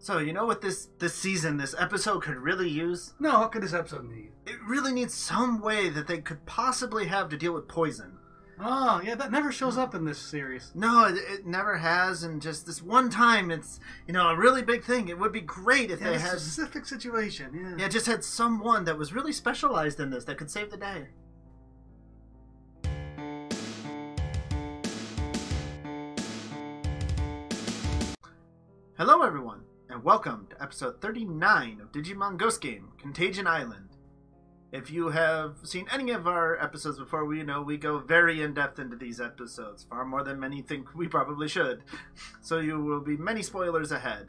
So, you know what this season, this episode could really use? No, what could this episode need? It really needs some way that they could possibly have to deal with poison. Oh, yeah, that never shows up in this series. No, it never has, and just this one time, it's, a really big thing. It would be great if they had... a specific situation, yeah. Yeah, just had someone that was really specialized in this that could save the day. Hello, everyone, and welcome to episode 39 of Digimon Ghost Game, Contagion Island. If you have seen any of our episodes before, we go very in-depth into these episodes, far more than many think we probably should. So you will be many spoilers ahead.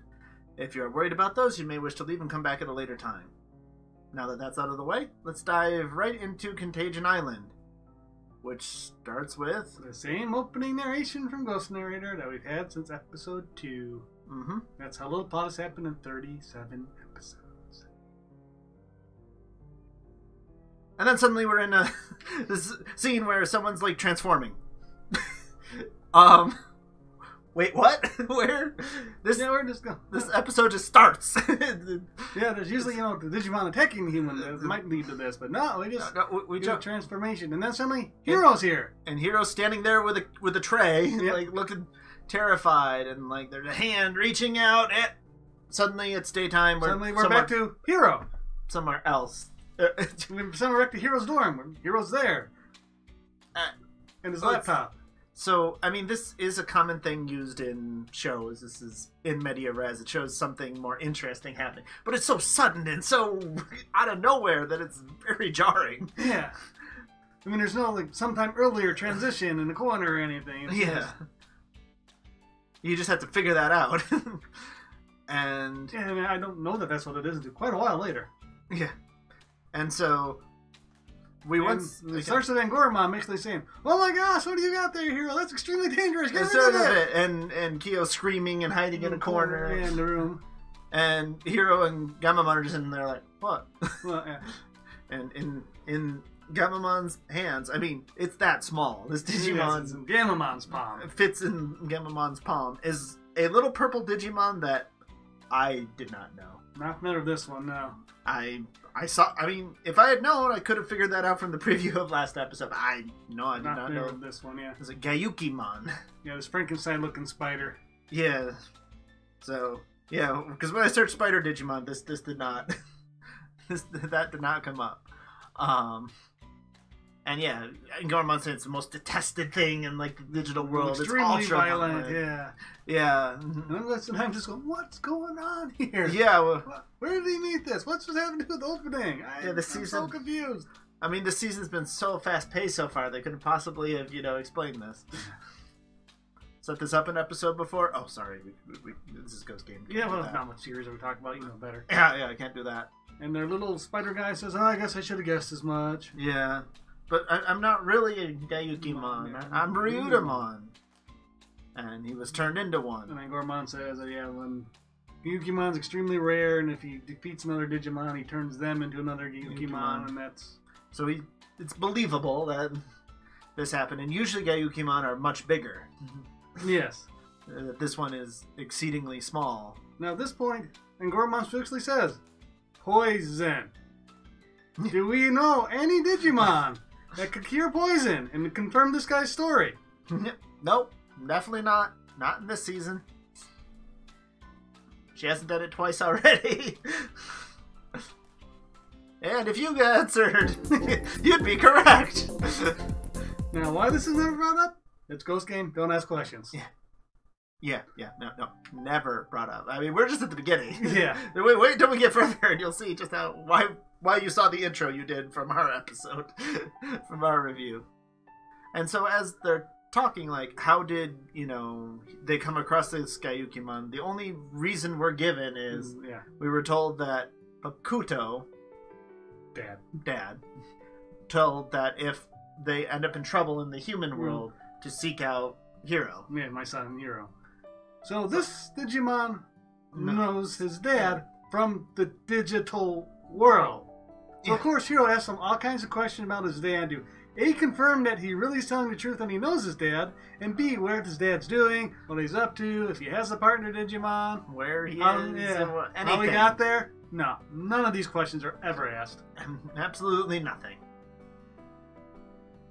If you're worried about those, you may wish to leave and come back at a later time. Now that that's out of the way, let's dive right into Contagion Island, which starts with... the same opening narration from Ghost Narrator that we've had since episode 2. Mm-hmm. That's how Little Plot has happened in 37 episodes. And then suddenly we're in this scene where someone's like transforming. Wait, what? Where? Where just go? This episode just starts. Yeah, there's usually the Digimon attacking the human that might lead to this, but no, we do a transformation, and then suddenly Hero's here, and Hero's standing there with a tray, yep. like looking terrified, and like there's a hand reaching out. Suddenly it's daytime. Suddenly we're back to Hero somewhere else. Somewhere back to Hero's dorm. Hero's there. And his laptop. So, I mean, this is a common thing used in shows. This is in media res. It shows something more interesting happening. But it's so sudden and so out of nowhere that it's very jarring. Yeah. I mean, there's no, sometime earlier transition in the corner or anything. Yeah. You just have to figure that out. And... yeah, I mean, I don't know that that's what it is until quite a while later. Yeah. And so, it starts with Angoromon basically saying, "Oh my gosh, what do you got there, Hero? That's extremely dangerous. Get rid of it!" And Kyo screaming and hiding in a corner. Yeah, in the room. And Hero and Gamamon are just in there like, what? Well, yeah. And in Gamamon's hands, I mean, it's that small. This Digimon... in Gamamon's palm. Fits in Gamamon's palm. Is a little purple Digimon that I did not know. Not familiar with this one, no. I saw. I mean, if I had known, I could have figured that out from the preview of last episode. I did not know this one. Yeah, it's a Gayukimon. Yeah, this Frankenstein-looking spider. Yeah. So yeah, because when I searched Spider Digimon, this did not. That did not come up. And yeah, Angoromon said it's the most detested thing in the digital world. Extremely it's ultra violent. Yeah. Yeah. And I'm just going, what's going on here? Yeah. Well, where did he meet this? What's happening to the opening? I'm so confused. I mean, the season's been so fast-paced so far, they couldn't possibly have, explained this. Set this up an episode before? Oh, sorry. This is Ghost Game. Yeah, well, not much series that we talk about. You know better. Yeah, I can't do that. And their little spider guy says, I guess I should have guessed as much. Yeah. But I'm not really a Gayukimon. I'm Ryudamon. And he was turned into one. And Angoromon says that, when Gyukimon's extremely rare, and if he defeats another Digimon, he turns them into another Gyukimon, and that's... So it's believable that this happened, and usually Gayukimon are much bigger. Yes. This one is exceedingly small. Now at this point, Angoromon specifically says, poison. Do we know any Digimon that could cure poison and confirm this guy's story? Nope, definitely not. Not in this season. She hasn't done it twice already. And if you answered, you'd be correct. Now, why this is never brought up? It's Ghost Game. Don't ask questions. Yeah. No, never brought up. I mean, we're just at the beginning. Yeah. Wait till we get further, and you'll see just why you saw the intro you did from our episode, from our review. And so as they're talking, how did, they come across this Gayukimon, the only reason we're given is we were told that Bakuto, Dad, told that if they end up in trouble in the human world, to seek out Hero. Yeah, my son, Hero. So this Digimon knows his dad from the digital world. So of course Hero asks him all kinds of questions about his dad. A, confirm that he really is telling the truth and he knows his dad, and B, what his dad's doing, what he's up to, if he has a partner Digimon, Where he is, yeah, anything. how he got there. No, none of these questions are ever asked. Absolutely nothing.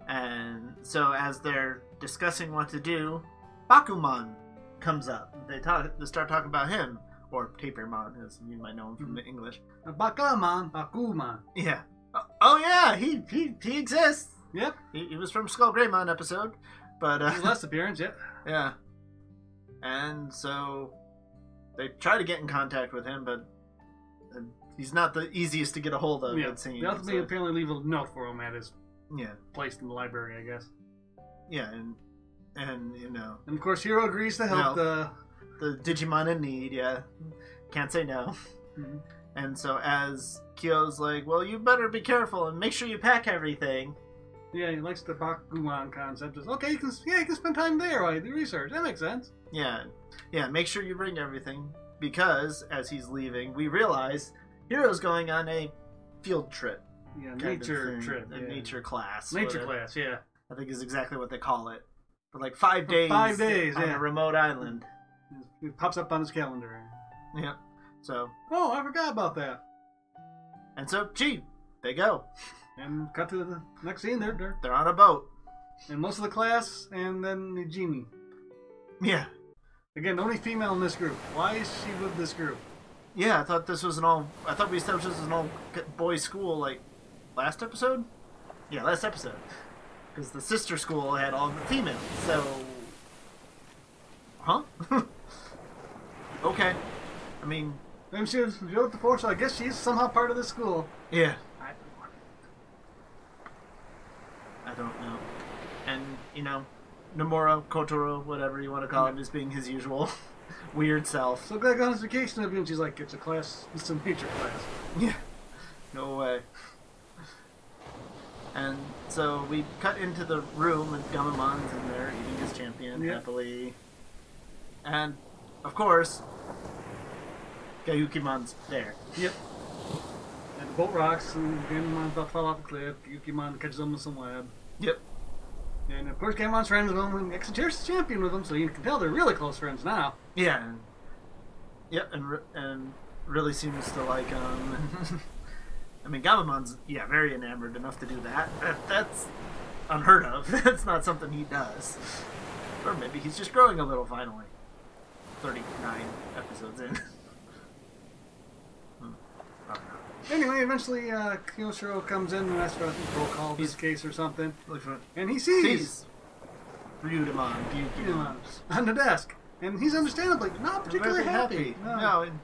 And so as they're discussing what to do, Bakuman comes up. They start talking about him, or Tapermon, as you might know him from the English. Bakuman. Yeah. Oh yeah, he exists. Yep. He was from Skull Greymon episode, but his last appearance, yeah. Yeah. And so they try to get in contact with him, but he's not the easiest to get a hold of. Yeah. It seems. They ultimately apparently leave a note for him at his yeah place in the library, I guess. Yeah, and you know. And of course, Hiro agrees to help the Digimon in need. Yeah, can't say no. Mm-hmm. And so as Kyo's like, well, you better be careful and make sure you pack everything. Yeah, he likes the Bakuman concept. Just, okay, you can spend time there while you do research. That makes sense. Yeah, make sure you bring everything, because as he's leaving, we realize Hiro's going on a field trip. Yeah, nature trip. A nature class. Nature class, yeah. I think is exactly what they call it. For like 5 days. 5 days, on a remote island. It pops up on his calendar. Yeah. So. Oh, I forgot about that. And so, they go. And cut to the next scene. They're on a boat. And most of the class, and then the genie. Yeah. Again, the only female in this group. Why is she with this group? Yeah, I thought we established this was an all boys school, like, last episode? Yeah, last episode. Because the sister school had all the females, so... Huh? Okay. I mean... Maybe she was with the force, so I guess she's somehow part of the school. Yeah. I don't know. And, you know, Nomura, Kotaro, whatever you want to call him, is being his usual weird self. So Greg on his vacation of you, and she's like, it's a nature class. Yeah. No way. And so we cut into the room, and Gamamon's in there eating his champion happily. And, of course, Gayukimon's there. Yep. And the boat rocks, and Gamon's about to fall off the cliff. Gayukimon catches him with some web. Yep. And, of course, Gamon's friends with him, and Exoteris is champion with him, so you can tell they're really close friends now. Yeah. Yep, and really seems to like him. I mean, Gamamon's, very enamored enough to do that. That's unheard of. That's not something he does. Or maybe he's just growing a little finally. 39 episodes in. Anyway, eventually Kyoshiro comes in and asks for a roll call this case or something. And he sees Ryudamon on the desk. And he's understandably not particularly happy. No, and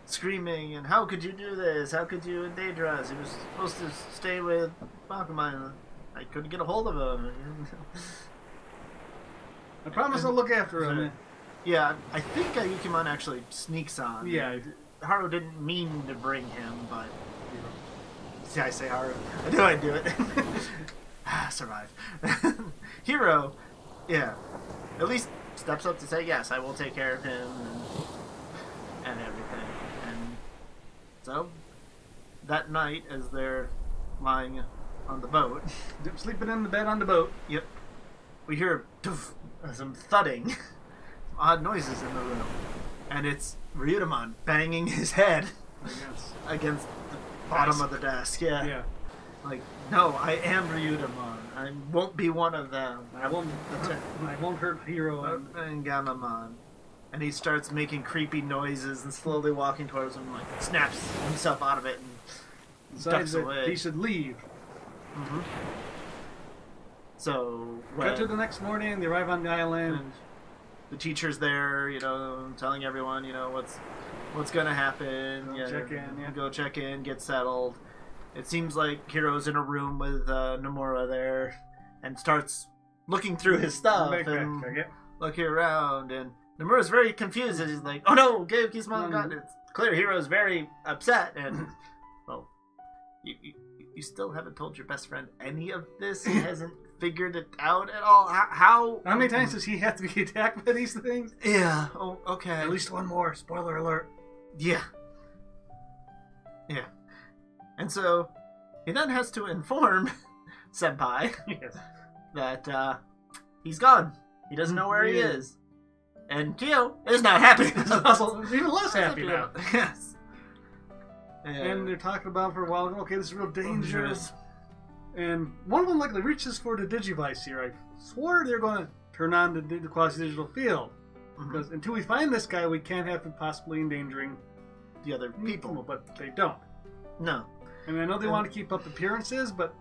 screaming, and how could you do this? How could you endanger us? He was supposed to stay with Bakuman. I couldn't get a hold of him. I promise I'll look after him. Yeah, I think Yukimon actually sneaks on. Yeah. Haru didn't mean to bring him, but... See, I say Haru. I do it. Survive. Hiro, at least steps up to say, yes, I will take care of him and everything. And so, that night, as they're lying on the boat... Sleeping in the bed on the boat. Yep. We hear some thudding, some odd noises in the room. And it's Ryudamon banging his head against the bottom of the desk. Yeah. Like, no, I am Ryudamon. I won't be one of them. I won't hurt Hiro and Gamamon. And he starts making creepy noises and slowly walking towards him, like snaps himself out of it and ducks away. He should leave. Mm-hmm. So, cut to the next morning. They arrive on the island. And the teacher's there, telling everyone, what's gonna happen. Go check in, get settled. It seems like Hiro's in a room with Nomura there, and starts looking through his stuff and looking around. And Nomura's very confused. He's like, "Oh no, Gayuki's mom got it." It's clear Hiro's very upset, and well, you still haven't told your best friend any of this. He hasn't figured it out at all. How many times does he have to be attacked by these things? Yeah. Oh, okay. At least one more. Spoiler alert. Yeah. And so he then has to inform senpai Yes. that he's gone. He doesn't know where he Yeah. is. And Kyo is not happy. Also, even less happy now. Yes. And they're talking about for a while, okay, this is real dangerous. dangerous. And one of them likely reaches for the Digivice here. I swore they're going to turn on the quasi-digital field. Because until we find this guy, we can't have him possibly endangering The other people. but they don't. No. And I know they want to keep up appearances, but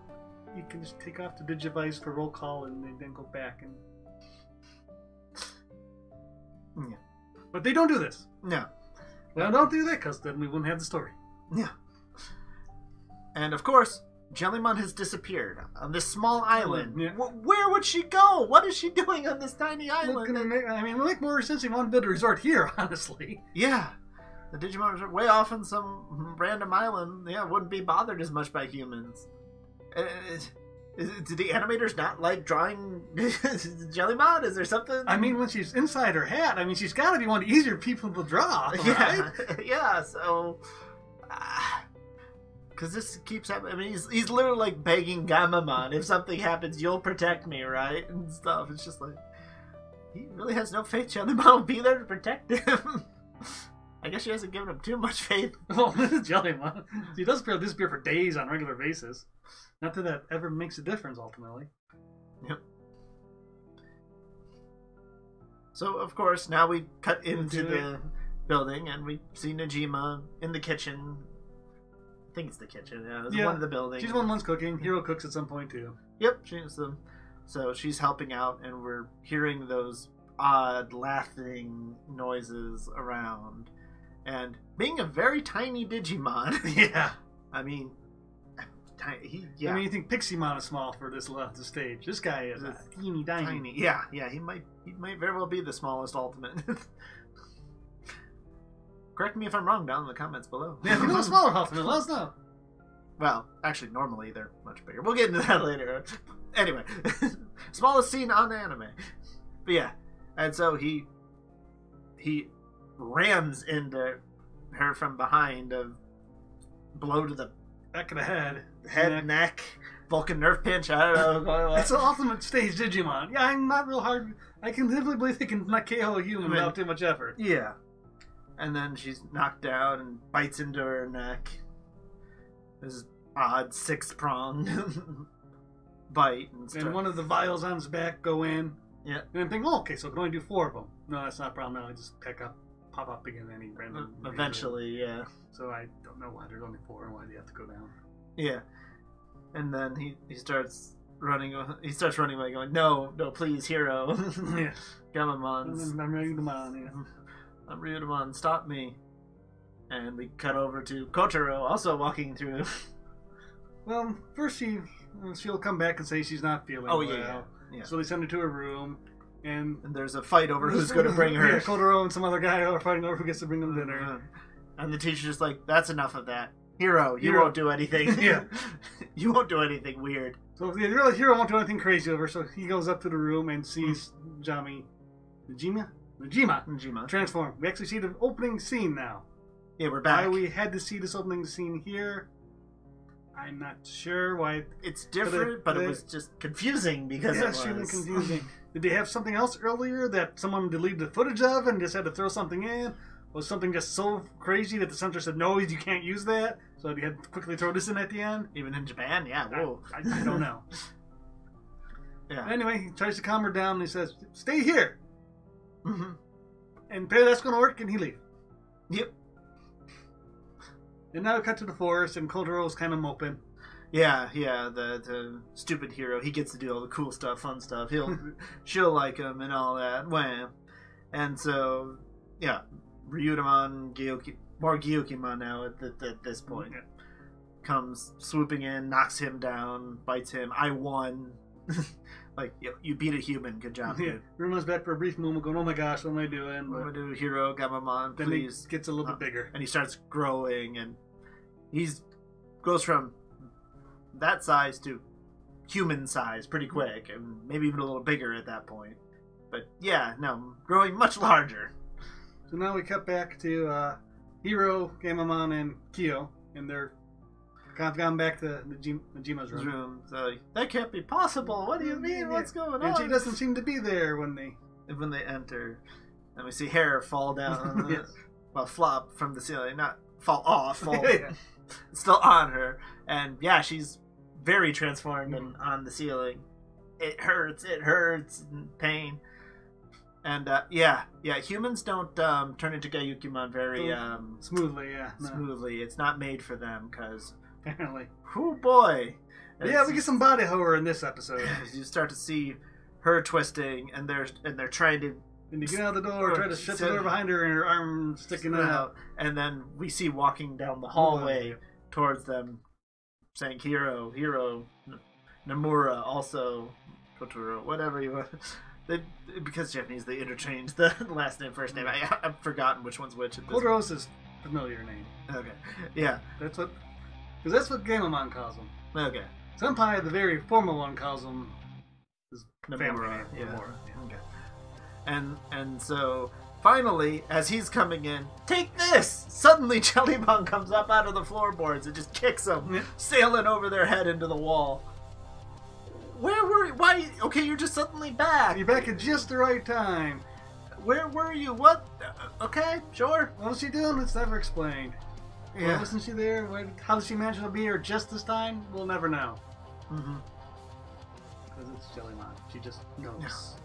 you can just take off the Digivice for roll call and then go back. And Yeah. But they don't do this. No. Well, don't do that, because then we wouldn't have the story. Yeah. And of course, Jellymon has disappeared on this small island. Yeah. Where would she go? What is she doing on this tiny island? I mean, it would make more sense if you wanted to build a resort here, honestly. Yeah. The Digimon are way off on some random island. Yeah, wouldn't be bothered as much by humans. Do the animators not like drawing Jellymon? Is there something? I mean, when she's inside her hat, I mean, she's got to be one of the easier people to draw, right? Yeah, so... Because this keeps happening. I mean, he's literally like begging Gamamon, if something happens, you'll protect me, right? And stuff. It's just like... He really has no faith Jellymon will be there to protect him. I guess she hasn't given him too much faith. Well, Jellymon. He does disappear for days on a regular basis. Not that that ever makes a difference, ultimately. Yep. So, of course, now we cut into the building, and we see Najima in the kitchen. I think it's the kitchen, yeah. It's one of the buildings. She's the one who's cooking. Hero cooks at some point, too. Yep, so she's helping out, and we're hearing those odd laughing noises around. And being a very tiny Digimon, Yeah. I mean, I mean, you think Piximon is small for this stage. This guy is a teeny tiny. Yeah, he might very well be the smallest ultimate. Correct me if I'm wrong down in the comments below. Yeah, if you know a smaller ultimate, let us know. Well, actually, normally they're much bigger. We'll get into that later. Anyway, smallest scene on anime. But yeah, and so he rams into her from behind, a blow to the back of the head, neck, Vulcan nerve pinch. I don't know. It's an ultimate stage Digimon. Yeah, I'm not real hard. I can definitely believe they can not KO a human without too much effort. Yeah, and then she's knocked down and bites into her neck. This odd 6-prong bite, and one of the vials on his back go in. Yeah, and I'm thinking, oh, okay, so I can only do 4 of them. No, that's not a problem. Now I just pop up again any random. Eventually, yeah. So I don't know why there's only 4 and why they have to go down. Yeah, and then he starts running. He starts running away, going, "No, please, hero, Yeah, Gamamon, I'm Ryudamon. Yeah, I'm Ryudamon, stop me." And we cut over to Kotaro, also walking through. Well, first she'll come back and say she's not feeling well. Yeah. So they send her to her room, and there's a fight over who's going to bring her. Yeah, Kotaro and some other guy are fighting over who gets to bring them dinner. And the teacher's just like, "That's enough of that. Hero, you won't do anything. Yeah. You won't do anything weird." So the real hero won't do anything crazy over, so he goes up to the room and sees Najima transform. We actually see the opening scene now. Yeah, we're back. Why we had to see this opening scene here, I'm not sure why. It's different, but it was just confusing because it was. Extremely confusing. Did they have something else earlier that someone deleted the footage of and just had to throw something in? Was something just so crazy that the censor said, no, you can't use that? So they had to quickly throw this in at the end? Even in Japan? Yeah, whoa. I don't know. Yeah. Anyway, he tries to calm her down and he says, "Stay here." Mm-hmm. And apparently that's going to work, and he leaves. Yep. And now we cut to the forest, and Kotaro's kind of moping. Yeah, the stupid hero. He gets to do all the cool stuff, fun stuff. She'll like him and all that. Wham. And so, yeah, Ryudamon, more Gyokimon now at this point. Yeah. Comes swooping in, knocks him down, bites him. I won. Like, you beat a human. Good job, dude. Runa's back for a brief moment going, oh my gosh, what am I doing? What am I doing? Hero, Gamamon, then please. He gets a little bit bigger. And he starts growing, and goes from that size to human size pretty quick, and maybe even a little bigger at that point. But yeah, no, growing much larger. So now we cut back to Hiro, Gamamon, and Kyo, and they're I've gone back to Najima's room. So, that can't be possible. What do you mean? What's going on? And she doesn't seem to be there when they enter. And we see hair fall down. Yes. Well, flop from the ceiling. Not fall off. Fall Yeah. still on her. And yeah, she's very transformed and on the ceiling. It hurts. Pain. And humans don't turn into Gayukimon very smoothly. Yeah, smoothly. It's not made for them because apparently. Oh boy! Yeah, we get some body horror in this episode. You start to see her twisting, and they're trying to. And you get out the door, try to shut the door behind her, and her arm sticking out. And then we see walking down the hallway towards them, saying "Hero, Hero, Nomura, also Totoro, whatever you want." Because Japanese, they interchange the last name, first name. I've forgotten which one's which. Totoro's is a familiar name. Okay, yeah, that's what Gamamon calls him. Okay, Senpai, the very formal one, calls him his family name. Yeah. Nomura. Yeah. Okay, and so finally, as he's coming in, take this! Suddenly, Jellymon comes up out of the floorboards and just kicks them, sailing over their head into the wall. Where were you? Why? Okay, you're just suddenly back. You're back at just the right time. Where were you? What? Okay, sure. What was she doing? It's never explained. Yeah. Why wasn't she there? How did she manage to be here just this time? We'll never know. Mm-hmm. Because it's Jellymon. She just knows.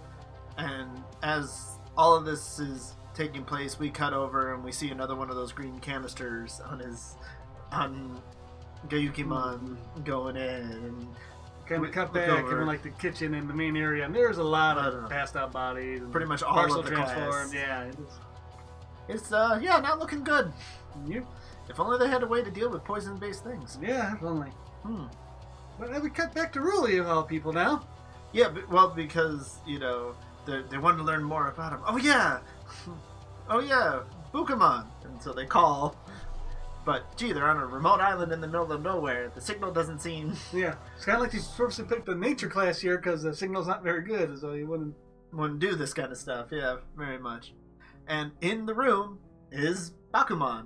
And as all of this is taking place, we cut over and we see another one of those green canisters on Gayukimon going in. And kind of cut back in like the kitchen in the main area, and there's a lot of passed out bodies. And pretty much all of the transformed. class. Yeah, it's not looking good. Yep. If only they had a way to deal with poison-based things. Yeah, if only. But we cut back to Ruli of all people now. Yeah, because they wanted to learn more about him. Oh yeah, Bukamon, and so they call. But, gee, they're on a remote island in the middle of nowhere. The signal doesn't seem... Yeah. It's kind of like you purposely picked the nature class here because the signal's not very good, so you wouldn't do this kind of stuff. Yeah, very much. And in the room is Bakumon,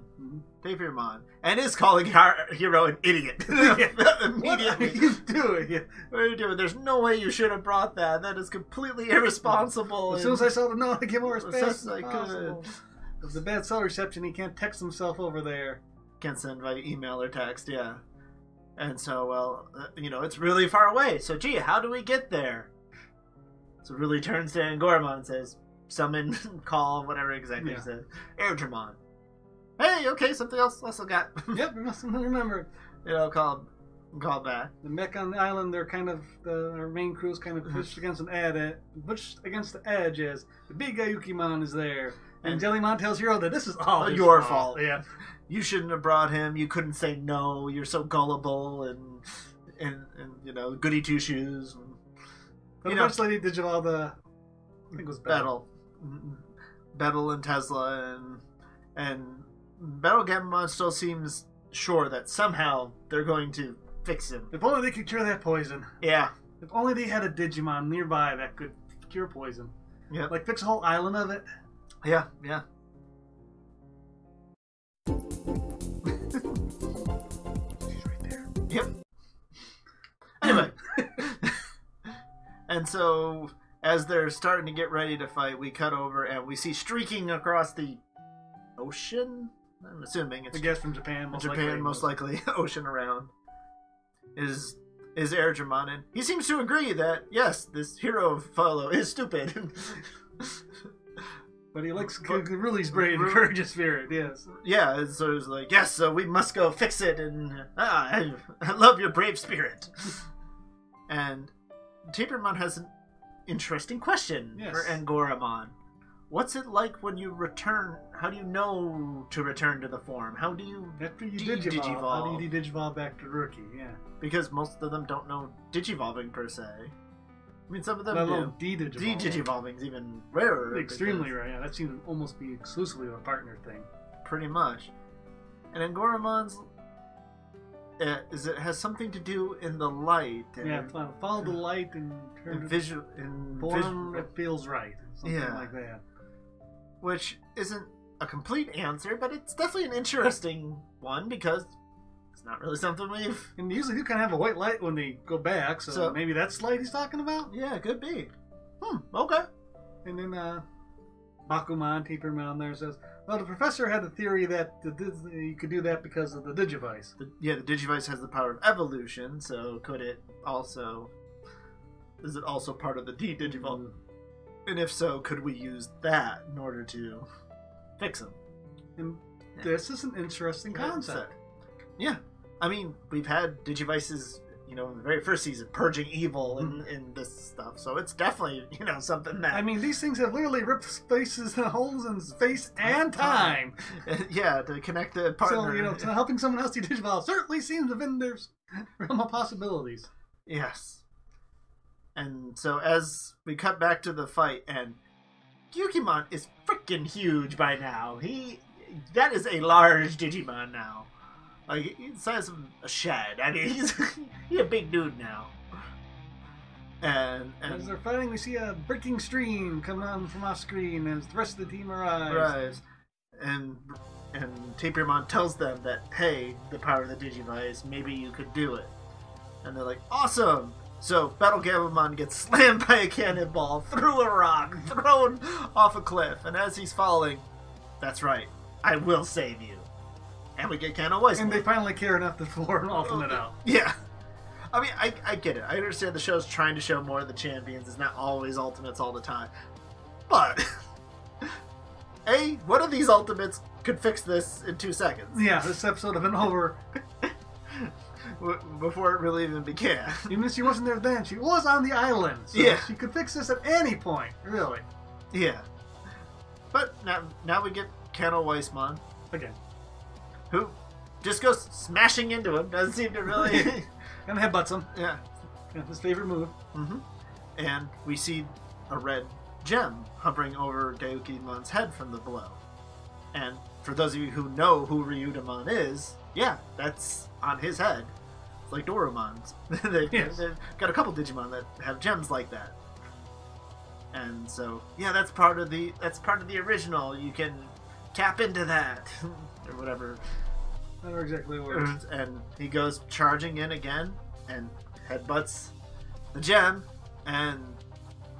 Tapirmon, and is calling Hero an idiot. Immediately. What are you doing? What are you doing? There's no way you should have brought that. That is completely irresponsible. As soon as I saw the note, I give more as fast as I possible. With the bad cell reception, he can't text himself over there. Can't send by email or text, yeah. And so, it's really far away. So, gee, how do we get there? So, Ruli turns to Angoramon and says, summon, call, whatever exactly he said. Airdramon. Hey, okay, something else also got. Yep, we must remember. Call back. The mech on the island, they're kind of, our main crew's kind of pushed against the edge as the big Gayukimon is there. And Jellymon tells Hero that this is all your fault. Yeah. You shouldn't have brought him. You couldn't say no. You're so gullible and goody two shoes. But eventually they digivolve I think it was Battle and Tesla and Battle Gamamon still seems sure that somehow they're going to fix him. If only they could cure that poison. Yeah. If only they had a Digimon nearby that could cure poison. Yeah. Like fix a whole island of it. Yeah. She's right there. Yep. Anyway. And so, as they're starting to get ready to fight, we cut over and we see streaking across the ocean. I'm assuming it's... I guess from Japan, most likely ocean around. Is Airdramon, and he seems to agree that, yes, this hero fellow is stupid. But he likes Ruli's brain and encourages spirit, yes. Yeah, so he's like, yes, so we must go fix it, and I love your brave spirit. And Tapirmon has an interesting question for Angoramon. What's it like when you return? How do you know to return to the form? How do you after you digivolve? How do you digivolve back to Rookie? Yeah, because most of them don't know digivolving per se. I mean, some of them do. De-digivolving's even rarer. Extremely rare. Yeah, that seems to almost be exclusively a partner thing. Pretty much. And Angoramon's has something to do in the light. And follow the light and turn form that feels right. Something like that. Which isn't a complete answer, but it's definitely an interesting one because it's not really something we've... And they usually do kind of have a white light when they go back, so maybe that's the light he's talking about? Yeah, it could be. Okay. And then Bakuman, Taperman there says, well, the professor had a theory that you could do that because of the Digivice. The Digivice has the power of evolution, so could it also... Is it also part of the D-Digivolve? And if so, could we use that in order to fix him? And this is an interesting concept. Yeah. I mean, we've had Digivices, in the very first season, purging evil in this stuff. So it's definitely, something that... I mean, these things have literally ripped spaces and holes in space and time. Yeah, to connect the partner. So, helping someone else de-digivolve certainly seems within their realm of possibilities. Yes. And so as we cut back to the fight, and Yukimon is freaking huge by now. That is a large Digimon now. Like, he's the size of a shed. I mean, he's a big dude now. And as they're fighting, we see a breaking stream coming on from off screen as the rest of the team arrives. And Tapirmon tells them that, hey, the power of the Digivice, maybe you could do it. And they're like, awesome! So, Battle Gabumon gets slammed by a cannonball through a rock, thrown off a cliff, and as he's falling, that's right, I will save you. And we get Kano Weissman. And they finally care enough to for an ultimate out. Yeah. I mean, I get it. I understand the show's trying to show more of the champions. It's not always ultimates all the time. But, one of these ultimates could fix this in 2 seconds. Yeah, this episode would have been over. Before it really even began. Even if she wasn't there then, she was on the island. So she could fix this at any point, really. Yeah. But now we get Kano Weissman. Again. Who just goes smashing into him. Doesn't seem to really... And headbutts him. Yeah. His favorite move. Mm-hmm. And we see a red gem hovering over Daiyukimon's head from the blow. And for those of you who know who Ryudomon is, yeah, that's on his head. It's like Dorumon's. They've got a couple Digimon that have gems like that. And so, yeah, that's part of the original. You can tap into that or whatever. I don't know exactly what it is. And he goes charging in again and headbutts the gem, and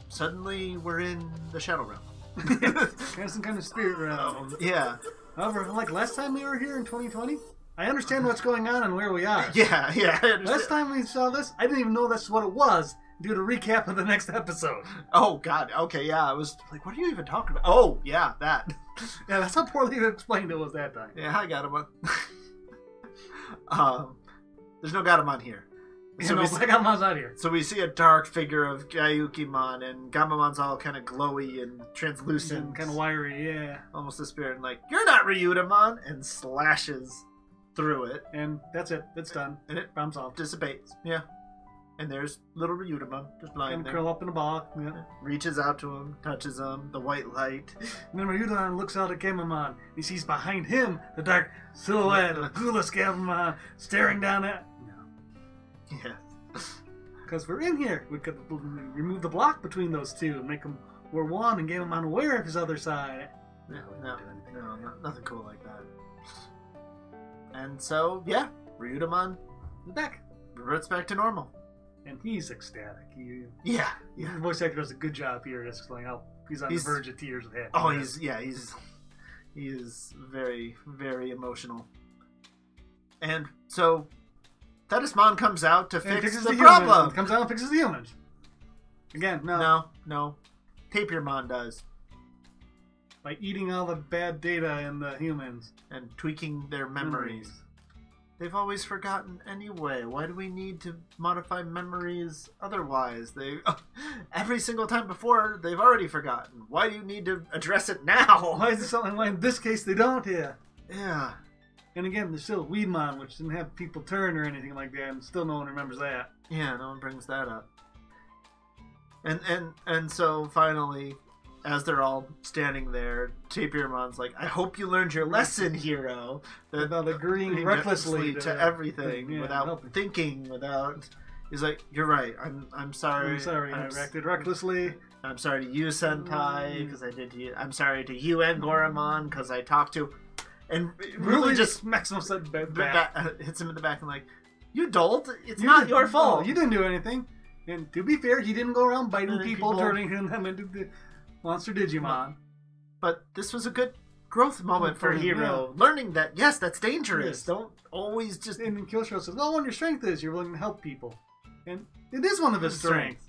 suddenly we're in the Shadow Realm. Kind of some kind of spirit realm. Yeah. However, like last time we were here in 2020, I understand what's going on and where we are. Yeah, I understand. Last time we saw this, I didn't even know that's what it was due to recap of the next episode. Oh, God. Okay, yeah. I was like, what are you even talking about? Oh, yeah, that. Yeah, that's how poorly explained it was that time. Yeah, I got him on. There's no Gatomon here. So Gamamon's out here. So we see a dark figure of Gyukimon, and Gamamon's all kind of glowy and translucent. And kind of wiry, yeah. Almost a spirit, and like, you're not Ryudomon! And slashes through it. And that's it. It's done. And it problem solved. Dissipates. Yeah. And there's little Ryudomon just lying there. Curl up in a ball. Yeah. Reaches out to him, touches him, the white light. And then Ryudomon looks out at Gamamon. He sees behind him the dark silhouette of a ghoulish Gamamon staring down at... No. Yeah. Because we're in here. We could remove the block between those two and make them we're one and Gamamon aware of his other side. No, nothing cool like that. And so, yeah, Ryudomon is back. Reverts back to normal. And he's ecstatic. Yeah. The voice actor does a good job here, just explaining how he's on the verge of tears of happiness. Oh, he is very, very emotional. And so, Thetismon comes out to fix the problem. Comes out and fixes the humans. Again, no. Tapirmon does. By eating all the bad data in the humans. And tweaking their memories. They've always forgotten anyway. Why do we need to modify memories otherwise? Every single time before, they've already forgotten. Why do you need to address it now? Why is it something like in this case they don't here? Yeah. And again, there's still Weedmon, which didn't have people turn or anything like that, and still no one remembers that. Yeah, no one brings that up. And so finally, as they're all standing there, Tapirmon's like, I hope you learned your lesson, hero. About agreeing recklessly to everything, without thinking, without... He's like, you're right, I'm sorry. I'm sorry, I acted recklessly. I'm sorry to you, Senpai, because I did to you. I'm sorry to you and Goramon, because I talked to... and really just smacks him upside the back. hits him in the back and like, you dolt, it's not your fault. No, you didn't do anything. And to be fair, he didn't go around biting people, turning them into the monster Digimon. But this was a good growth moment for Hiro, learning that yes, that's dangerous. Yes. Don't always just. And then Kyoshiro says, "No, one your strength is you're willing to help people," and it is one of his strengths.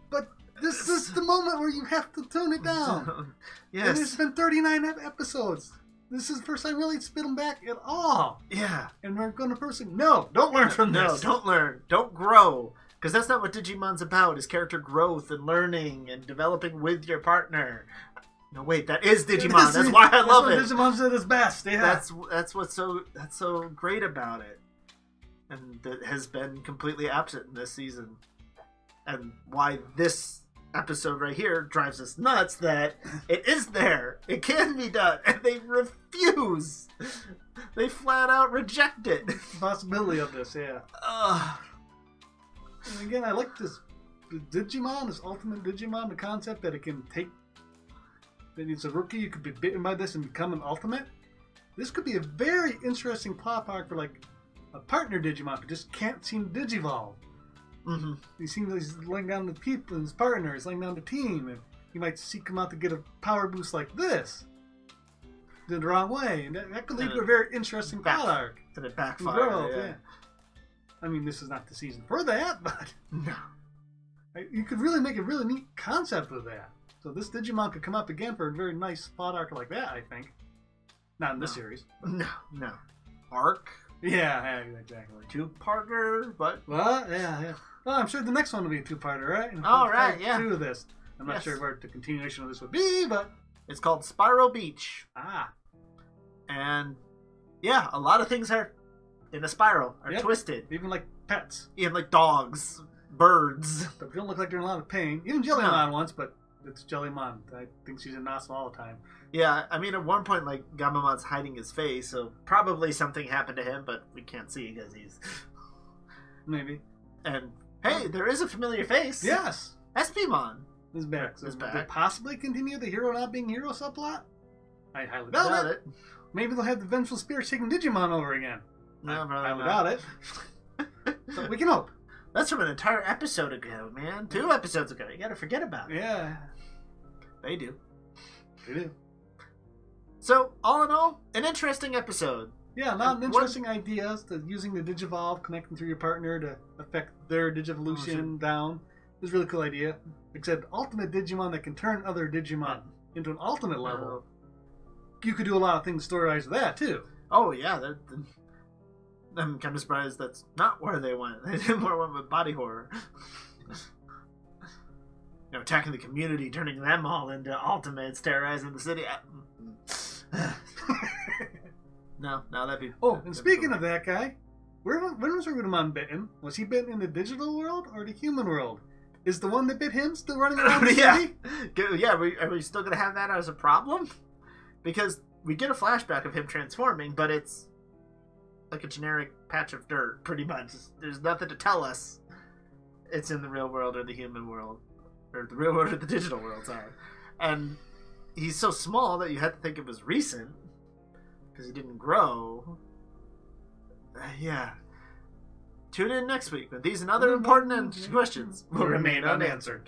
But this is the moment where you have to tone it down. Yes, and it's been 39 episodes. This is the first time really spit him back at all. Yeah, and we're going to person. No, don't learn from this. No, don't learn. Don't grow. Because that's not what Digimon's about, is character growth and learning and developing with your partner. No, wait, that is Digimon. That's why I love it. Digimon's at its best, yeah. That's what's so great about it. And that has been completely absent in this season. And why this episode right here drives us nuts, that it is there. It can be done. And they refuse. They flat out reject it. The possibility of this, yeah. And again, I like this Digimon, this ultimate Digimon, the concept that it can take, that it's a rookie, you could be bitten by this and become an ultimate. This could be a very interesting plot arc for like a partner Digimon who just can't seem to digivolve. Mm-hmm. He seems like he's laying down the people, his partner, he's laying down the team, and he might seek him out to get a power boost like this. The wrong way, and that could lead to a very interesting plot arc. And it backfired, yeah. I mean, this is not the season for that, but no, you could really make a really neat concept with that. So this Digimon could come up again for a very nice plot arc like that, I think. Not in this series. No. Arc? Yeah, exactly. Two-parter, but... Well, yeah. Well, I'm sure the next one will be a two-parter, right? All right, yeah. Two of this. I'm not sure where the continuation of this would be, but... It's called Spiral Beach. And, yeah, a lot of things are in a spiral, are twisted. Even like pets. Even like dogs, birds. But they don't look like they're in a lot of pain. Even Jellymon once, but it's Jellymon. I think she's in Nassau all the time. Yeah, I mean, at one point, like, Gamamon's hiding his face, so probably something happened to him, but we can't see because he's... Maybe. And, hey, there is a familiar face. Yes. SPmon is back. So is back. They possibly continue the hero not being hero subplot? I highly doubt it. Maybe they'll have the vengeful spirits taking Digimon over again. No, I highly doubt it. So we can hope. That's from an entire episode ago, man. 2 episodes ago. You gotta forget about it. Yeah. They do. They do. So, all in all, an interesting episode. Yeah, a lot of interesting ideas to using the Digivolve, connecting through your partner to affect their Digivolution down. It's a really cool idea. Except ultimate Digimon that can turn other Digimon into an ultimate level. You could do a lot of things story-wise with that, too. Oh, yeah. I'm kind of surprised that's not where they went. They did more went with body horror. Attacking the community, turning them all into ultimates, terrorizing the city. No, that'd be... Oh, and speaking of that guy, when was Rudimon bitten? Was he bitten in the digital world or the human world? Is the one that bit him still running around the city? Yeah, are we still going to have that as a problem? Because we get a flashback of him transforming, but it's like a generic patch of dirt, pretty much. There's nothing to tell us it's in the real world or the human world. Or the real world or the digital world, sorry. And he's so small that you had to think it was recent, because he didn't grow. Yeah. Tune in next week when these and other important questions will remain unanswered.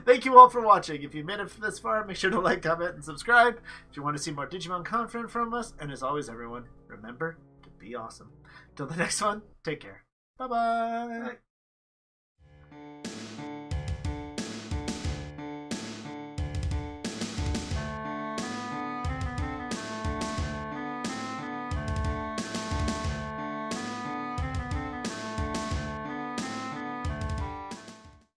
Thank you all for watching. If you made it this far, make sure to like, comment, and subscribe if you want to see more Digimon content from us. And as always, everyone, remember to be awesome. Till the next one, take care. Bye-bye.